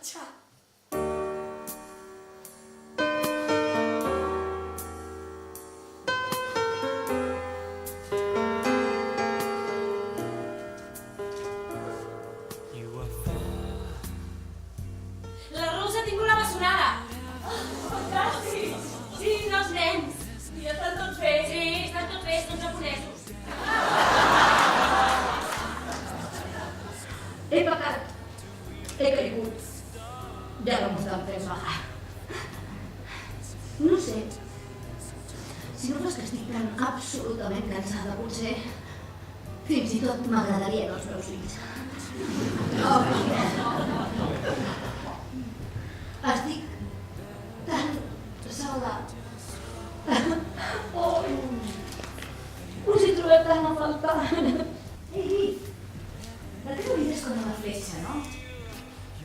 marxar. La Rosa ha tingut la bessonada. Fantàstic! Sí, dels nens. I estan tots bé? Sí, estan tots bé, són japonesos. He pecat. He caigut. Ja no m'ho estan fent bajar. No sé. Si no fos que estic tan absolutament cansada, potser fins i tot m'agradarien els meus fills. Estic tan sola. Us hi trobem tant a faltar. Ei, la teva vida és com una fletxa, no?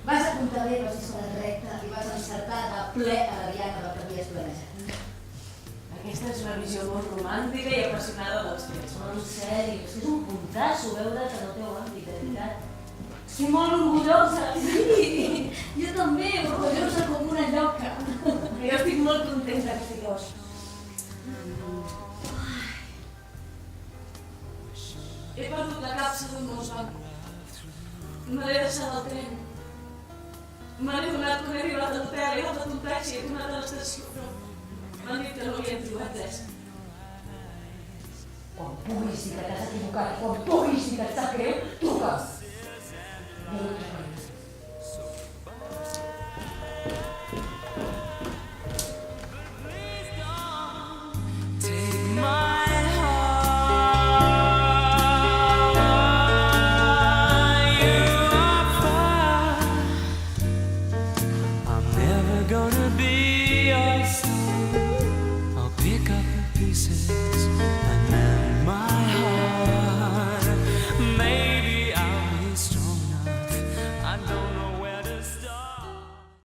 Vas apuntar bé, vas disparar recta i vas encertar de ple a la diana del que havies planejat. Aquesta és una visió molt romàntica i apassionada dels fets. Molt sèrio, és un puntasso veure que no teu àmbit, de veritat. Estic molt orgullosa. Sí, jo també, orgullosa com una lloca. Jo estic molt contenta que estigueu. He perdut la capsa d'un Mosbanc. Me l'he deixat al tren. Me l'he donat quan he arribat a l'hotel, he agafat un taxi, he tornat a l'estació, però m'han dit que no havien trobat res. Quan puguis dir que t'has equivocat, quan puguis dir que et sap greu, truca. No ho trobaré.